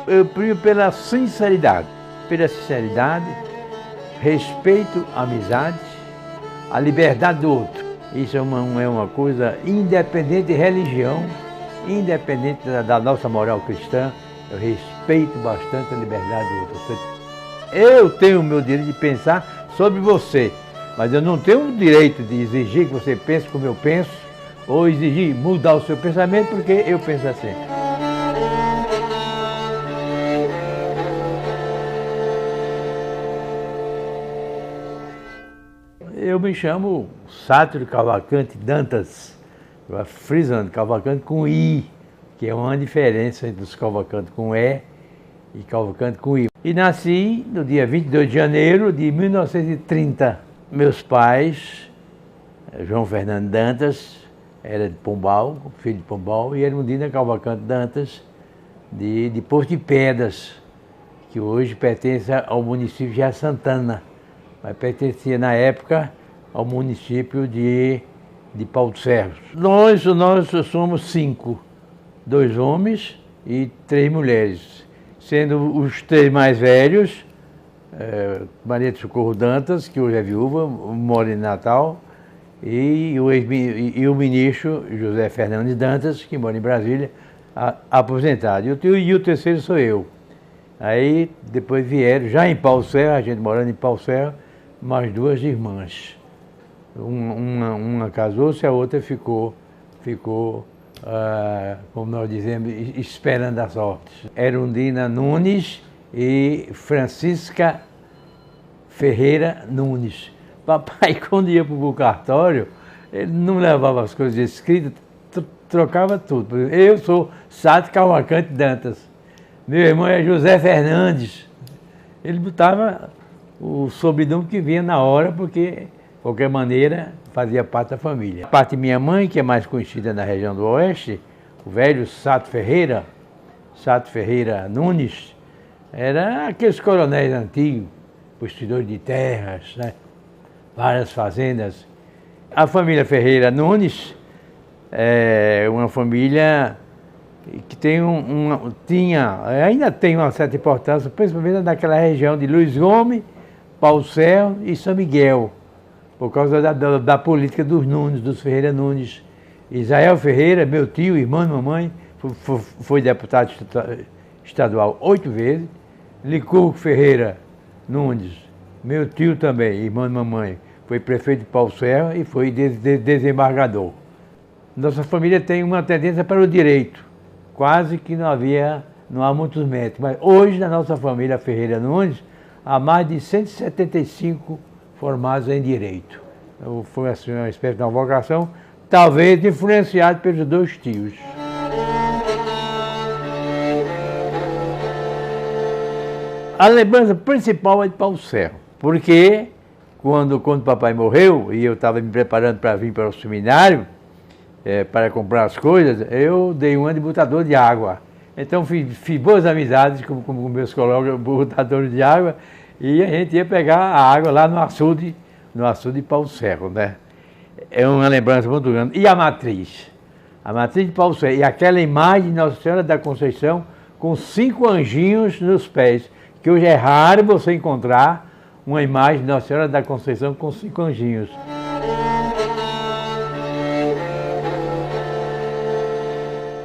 Eu primo pela sinceridade, respeito à amizade, a liberdade do outro. Isso é uma coisa independente de religião, independente da nossa moral cristã. Eu respeito bastante a liberdade do outro. Eu tenho o meu direito de pensar sobre você, mas eu não tenho o direito de exigir que você pense como eu penso, ou exigir mudar o seu pensamento porque eu penso assim. Eu me chamo Sátiro Cavalcante Dantas, frisando Cavalcante com I, que é uma diferença entre os Cavalcante com E e Cavalcante com I. E nasci no dia 22 de janeiro de 1930. Meus pais, João Fernando Dantas, era de Pombal, filho de Pombal, e Erundina Cavalcante Dantas, de Porto de Pedras, que hoje pertence ao município de Jardim Santana, mas pertencia na época ao município de Pau dos Ferros. Nós somos 5, 2 homens e 3 mulheres, sendo os 3 mais velhos, Maria de Socorro Dantas, que hoje é viúva, mora em Natal, e o ministro José Fernandes Dantas, que mora em Brasília, aposentado. E o terceiro sou eu. Aí depois vieram, já em Pau dos Ferros, a gente morando em Pau dos Ferros, mais 2 irmãs. Uma casou-se, a outra ficou como nós dizemos, esperando a sorte. Erundina Nunes e Francisca Ferreira Nunes. Papai, quando ia para o cartório, ele não levava as coisas escritas, trocava tudo. Eu sou Sátiro Cavalcante Dantas. Meu irmão é José Fernandes. Ele botava o sobrenome que vinha na hora, porque, de qualquer maneira, fazia parte da família. A parte de minha mãe, que é mais conhecida na região do Oeste, o velho Sátiro Ferreira Nunes, era aqueles coronéis antigos, possuidores de terras, né? Várias fazendas. A família Ferreira Nunes é uma família que ainda tem uma certa importância, principalmente naquela região de Luiz Gomes, Pau dos Ferros e São Miguel, por causa da política dos Nunes, dos Ferreira Nunes. Israel Ferreira, meu tio, irmão de mamãe, foi deputado estadual 8 vezes. Licurgo Ferreira Nunes, meu tio também, irmão de mamãe, foi prefeito de Pau dos Ferros e foi desembargador. Nossa família tem uma tendência para o direito, quase que não há muitos médicos, mas hoje na nossa família Ferreira Nunes há mais de 175 formados em direito. Foi assim, uma espécie de uma vocação, talvez influenciado pelos 2 tios. A lembrança principal é de Pau dos Ferros, porque quando papai morreu e eu estava me preparando para vir para o seminário, para comprar as coisas, eu dei um ano de botador de água. Então fiz boas amizades com meus colegas botadores de água, e a gente ia pegar a água lá no açude de Pau dos Ferros, né? É uma lembrança muito grande. E a matriz de Pau dos Ferros, e aquela imagem de Nossa Senhora da Conceição com 5 anjinhos nos pés, que hoje é raro você encontrar uma imagem de Nossa Senhora da Conceição com 5 anjinhos.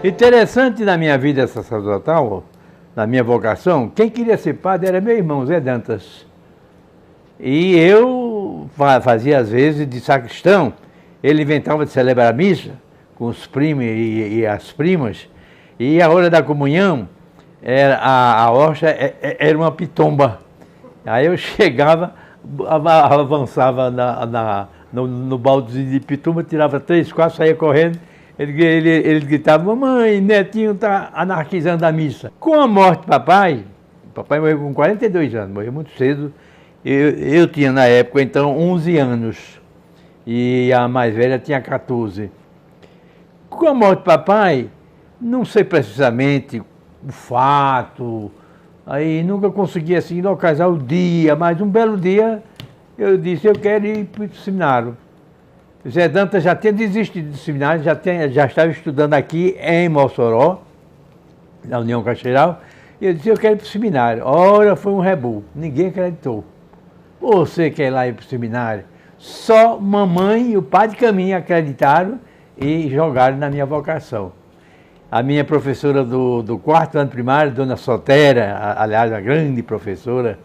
Interessante na minha vida sacerdotal, na minha vocação, quem queria ser padre era meu irmão, Zé Dantas. E eu fazia às vezes de sacristão, ele inventava de celebrar a missa com os primos e as primas, e a hora da comunhão, a hóstia era uma pitomba. Aí eu chegava, avançava no baldezinho de pitomba, tirava 3, 4, saía correndo. Ele gritava: mamãe, netinho está anarquizando a missa. Com a morte do papai morreu com 42 anos, morreu muito cedo. Eu tinha na época, então, 11 anos. E a mais velha tinha 14. Com a morte do papai, não sei precisamente o fato, aí nunca consegui assim localizar o dia, mas um belo dia eu disse: eu quero ir para o seminário. Zé Dantas já tinha desistido do seminário, já estava estudando aqui em Mossoró, da União Cacheral, e eu disse, eu quero ir para o seminário. Ora, foi um rebu, ninguém acreditou. Você quer ir lá ir para o seminário? Só mamãe e o pai de caminho acreditaram e jogaram na minha vocação. A minha professora do quarto ano primário, Dona Sotera, aliás, a grande professora,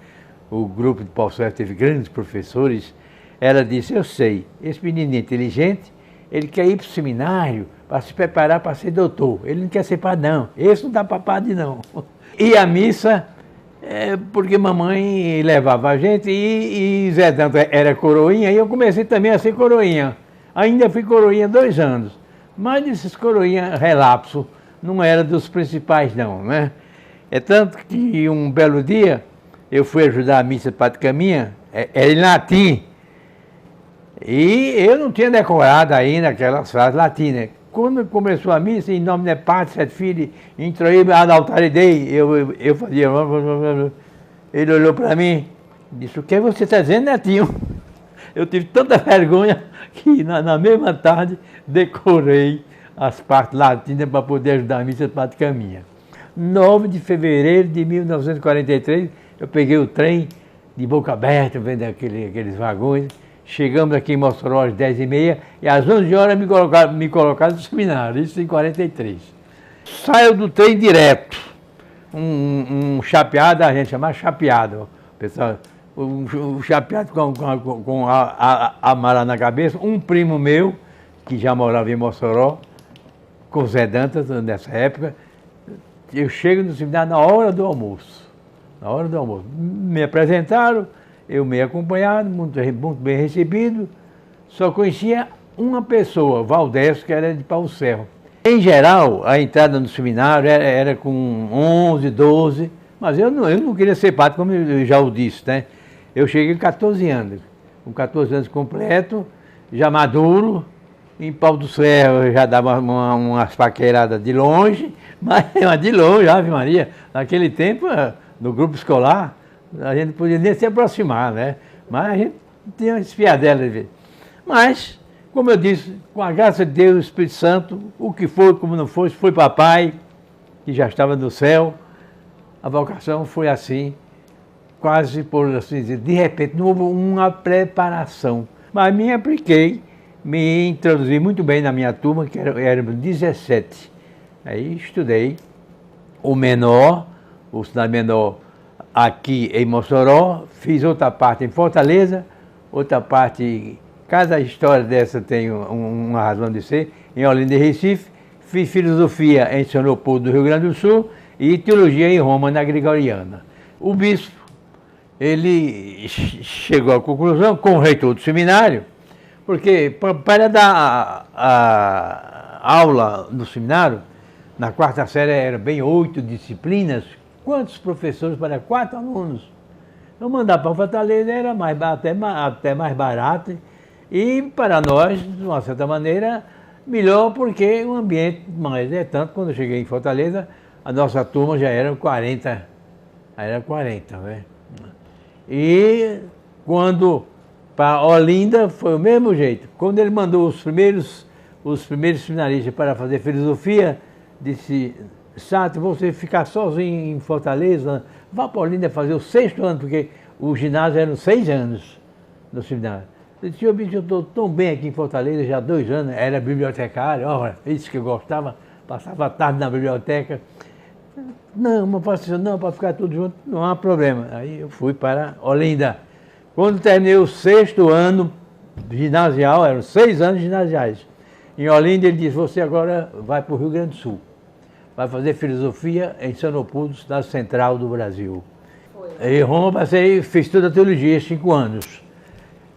o grupo de Paulo Sérgio teve grandes professores, ela disse, eu sei, esse menino é inteligente, ele quer ir para o seminário para se preparar para ser doutor. Ele não quer ser padre, não. Esse não dá para padre, não. E a missa, porque mamãe levava a gente e Zé Dantas era coroinha, e eu comecei também a ser coroinha. Ainda fui coroinha 2 anos. Mas esses coroinha relapso não era dos principais, não, né? É tanto que um belo dia eu fui ajudar a missa de Padre Caminha, era em latim. E eu não tinha decorado ainda aquelas frases latinas. Quando começou a missa, em nome de Pátria, Sete Filhos, introí ad altare Dei, eu fazia... Ele olhou para mim e disse, o que você está dizendo, netinho? Eu tive tanta vergonha que na mesma tarde decorei as partes latinas para poder ajudar a missa de Padre Caminha. 9 de fevereiro de 1943, eu peguei o trem de boca aberta, vendo aqueles vagões. Chegamos aqui em Mossoró às 10h30 e às 11 horas me colocaram no seminário, isso em 43. Saio do trem direto, um chapeado, a gente chama chapeado, pessoal, um chapeado com a mala na cabeça, um primo meu, que já morava em Mossoró, com Zé Dantas nessa época, eu chego no seminário na hora do almoço. Na hora do almoço. Me apresentaram, eu meio acompanhado, muito bem recebido, só conhecia uma pessoa, Valdés, que era de Pau Serro. Em geral, a entrada no seminário era com 11, 12, mas eu não queria ser padre, como eu já o disse, né? Eu cheguei com 14 anos, com 14 anos completo, já maduro, em Pau do Serro eu já dava umas paqueradas de longe, mas de longe, Ave Maria, naquele tempo, no grupo escolar, a gente não podia nem se aproximar, né? Mas a gente tinha uma espiadela de ver. Mas, como eu disse, com a graça de Deus, o Espírito Santo, o que foi, como não foi, foi papai, que já estava no céu. A vocação foi assim, quase por assim dizer, de repente, não houve uma preparação. Mas me apliquei, me introduzi muito bem na minha turma, que éramos 17. Aí estudei o menor, o cidade menor, aqui em Mossoró, fiz outra parte em Fortaleza, outra parte, cada história dessa tem uma razão de ser, em Olinda e Recife, fiz filosofia em São Leopoldo, do Rio Grande do Sul, e teologia em Roma, na Gregoriana. O bispo, ele chegou à conclusão, com o reitor do seminário, porque para dar a aula no seminário, na quarta série era bem 8 disciplinas. Quantos professores para 4 alunos? Eu mandar para Fortaleza era até mais barato e para nós, de uma certa maneira, melhor porque o ambiente, mas é tanto, quando eu cheguei em Fortaleza, a nossa turma já era 40, né? E quando para Olinda foi o mesmo jeito. Quando ele mandou os primeiros seminaristas para fazer filosofia, disse, Sato, você ficar sozinho em Fortaleza, vá para Olinda fazer o 6º ano, porque o ginásio eram 6 anos no seminário. Eu disse, bicho, eu estou tão bem aqui em Fortaleza, já há 2 anos, era bibliotecário, isso que eu gostava, passava a tarde na biblioteca. Não, mas faço isso não, para ficar tudo junto, não há problema. Aí eu fui para Olinda. Quando terminei o 6º ano ginasial, eram 6 anos ginasiais. Em Olinda ele disse, você agora vai para o Rio Grande do Sul. Vai fazer filosofia em São Leopoldo, cidade central do Brasil. Em Roma fiz toda a teologia, 5 anos.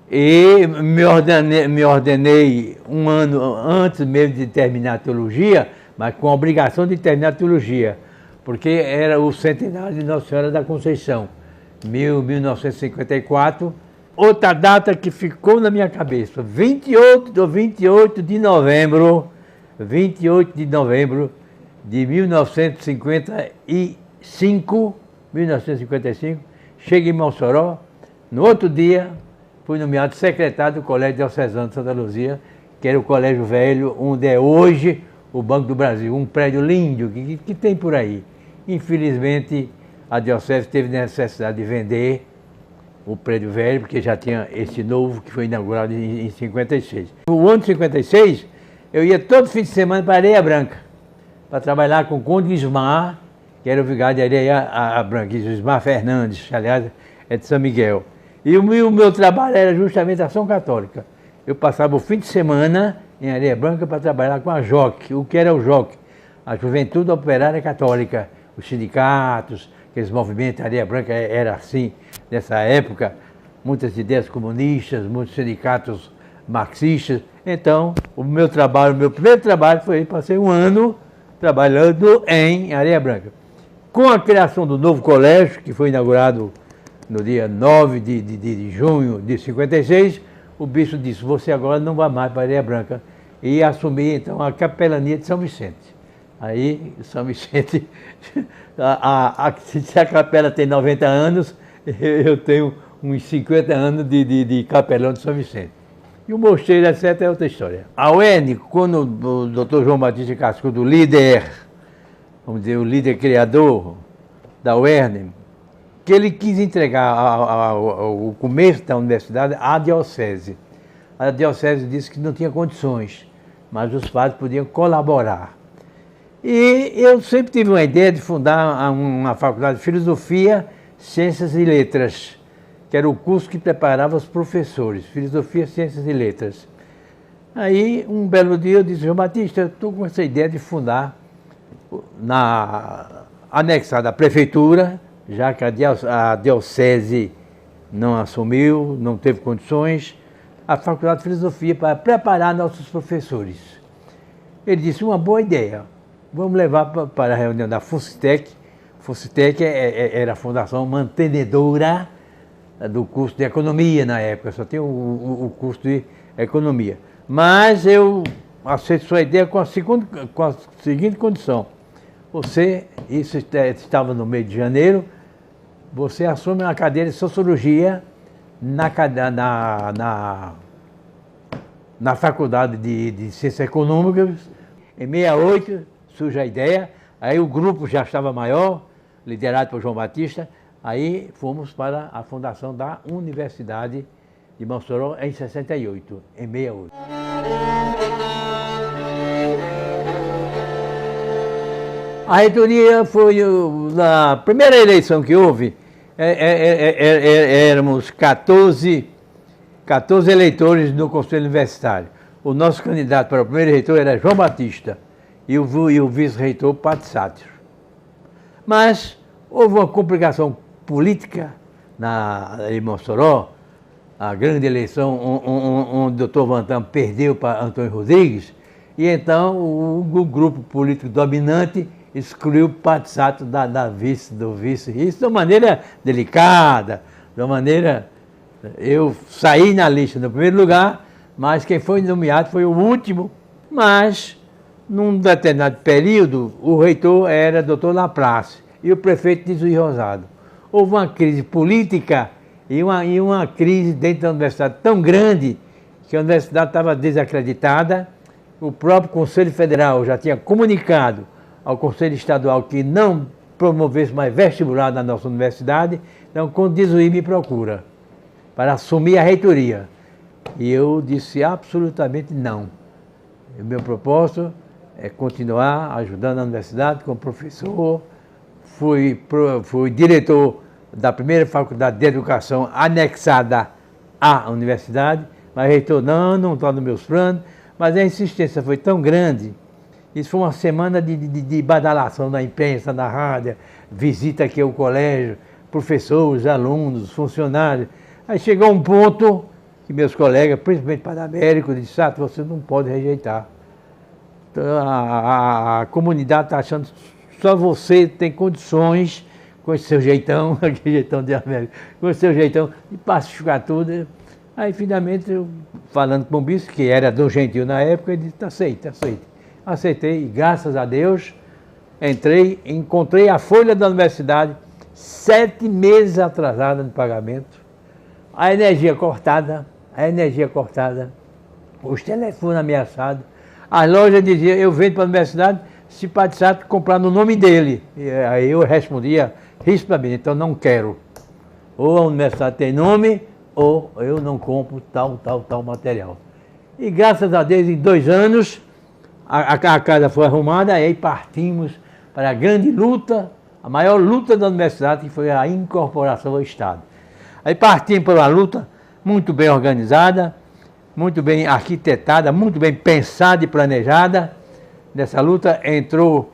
E me ordenei 1 ano antes mesmo de terminar a teologia, mas com a obrigação de terminar a teologia, porque era o centenário de Nossa Senhora da Conceição, 1954. Outra data que ficou na minha cabeça, 28 de novembro de 1955, cheguei em Mossoró. No outro dia, fui nomeado secretário do Colégio Diocesano de Santa Luzia, que era o Colégio Velho, onde é hoje o Banco do Brasil, um prédio lindo que tem por aí. Infelizmente, a Diocese teve necessidade de vender o prédio velho, porque já tinha esse novo que foi inaugurado em 56. No ano de 56, eu ia todo fim de semana para Areia Branca, para trabalhar com o Conde Ismar, que era o vigário de Areia Branca, Ismar Fernandes, aliás, é de São Miguel. E o meu trabalho era justamente a Ação Católica. Eu passava o fim de semana em Areia Branca para trabalhar com a JOC. O que era o JOC? A Juventude Operária Católica, os sindicatos, aqueles movimentos. Areia Branca era assim, nessa época, muitas ideias comunistas, muitos sindicatos marxistas. Então, o meu primeiro trabalho foi, passei um ano trabalhando em Areia Branca. Com a criação do novo colégio, que foi inaugurado no dia 9 de junho de 56, o bispo disse, você agora não vai mais para Areia Branca. E assumi, então, a capelania de São Vicente. Aí, São Vicente, se a capela tem 90 anos, eu tenho uns 50 anos de capelão de São Vicente. E o mosteiro, etc., é outra história. A UERN, quando o doutor João Batista Cascudo, líder, vamos dizer, o líder criador da UERN, que ele quis entregar o começo da universidade à diocese. A diocese disse que não tinha condições, mas os padres podiam colaborar. E eu sempre tive uma ideia de fundar uma faculdade de Filosofia, Ciências e Letras, que era o curso que preparava os professores, Filosofia, Ciências e Letras. Aí, um belo dia, eu disse, João Batista, eu estou com essa ideia de fundar, anexada à prefeitura, já que a diocese não assumiu, não teve condições, a Faculdade de Filosofia para preparar nossos professores. Ele disse, uma boa ideia, vamos levar para a reunião da FUNCITEC. FUNCITEC era a fundação mantenedora do curso de Economia na época, só tinha o curso de Economia. Mas eu aceito sua ideia com a seguinte condição, isso estava no mês de janeiro, você assume uma cadeira de Sociologia na Faculdade de Ciências Econômicas. Em 68 surge a ideia, aí o grupo já estava maior, liderado por João Batista, aí fomos para a fundação da Universidade de Mossoró em 68, em 68. A reitoria foi, na primeira eleição que houve, éramos 14 eleitores no Conselho Universitário. O nosso candidato para o primeiro reitor era João Batista e o vice-reitor Padre Sátiro. Mas houve uma complicação política em Mossoró, a grande eleição onde o doutor Vantam perdeu para Antônio Rodrigues, e então o grupo político dominante excluiu o Padre Sátiro do vice. Isso de uma maneira delicada, de uma maneira... Eu saí na lista no primeiro lugar, mas quem foi nomeado foi o último. Mas, num determinado período, o reitor era doutor Laplace e o prefeito de Juiz Rosado. Houve uma crise política e uma crise dentro da universidade tão grande que a universidade estava desacreditada. O próprio Conselho Federal já tinha comunicado ao Conselho Estadual que não promovesse mais vestibular na nossa universidade. Então, quando Dizuí me procura para assumir a reitoria, e eu disse absolutamente não. O meu propósito é continuar ajudando a universidade como professor. Fui diretor da primeira faculdade de educação anexada à universidade, mas reitor não está nos meus planos. Mas a insistência foi tão grande, isso foi uma semana de badalação na imprensa, na rádio, visita aqui ao colégio, professores, alunos, funcionários. Aí chegou um ponto que meus colegas, principalmente Padre Américo, disseram, você não pode rejeitar. Então, a comunidade está achando que só você tem condições, com esse seu jeitão, aquele jeitão de Américo, com esse seu jeitão de pacificar tudo. Aí, finalmente, eu, falando com o bispo, que era do Gentil na época, ele disse, aceita. Aceitei, e graças a Deus, encontrei a folha da universidade 7 meses atrasada no pagamento, a energia cortada, os telefones ameaçados, As lojas diziam, eu vendo para a universidade se Padre comprar no nome dele. E aí eu respondia rispidamente, então não quero. Ou a universidade tem nome, ou eu não compro tal material. E graças a Deus, em 2 anos, a casa foi arrumada, aí partimos para a grande luta, a maior luta da universidade, que foi a incorporação ao Estado. Aí partimos para uma luta muito bem organizada, muito bem arquitetada, muito bem pensada e planejada. Nessa luta entrou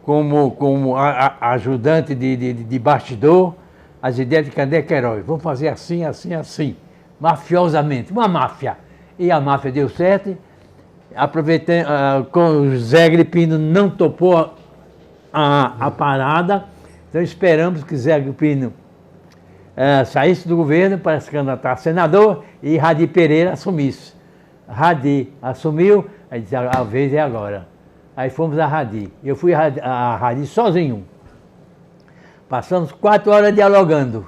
como ajudante de bastidor as ideias de Candé Queiroz. Vamos fazer assim, assim, assim, mafiosamente, uma máfia. E a máfia deu certo. Aproveitando, com o Zé Agripino não topou a parada, então esperamos que Zé Agripino saísse do governo para se candidatar a senador e Radi Pereira assumisse. Radi assumiu, aí disse, a vez é agora. Aí fomos a Radi. Eu fui a Radi sozinho. Passamos 4 horas dialogando.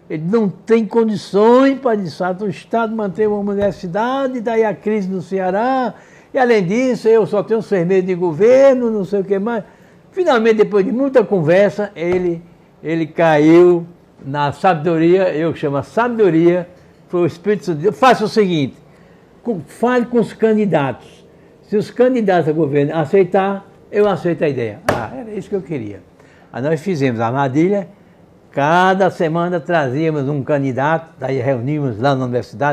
Ele não tem condições para o Estado manter uma universidade, daí a crise no Ceará, e além disso, eu só tenho 6 meses de governo, não sei o que mais. Finalmente, depois de muita conversa, ele caiu na sabedoria, eu chamo a sabedoria, foi o Espírito Santo de Deus. Faça o seguinte, fale com os candidatos. Se os candidatos a governo aceitar, eu aceito a ideia. Era isso que eu queria. Aí nós fizemos a armadilha, cada semana trazíamos um candidato, daí reunimos lá na universidade.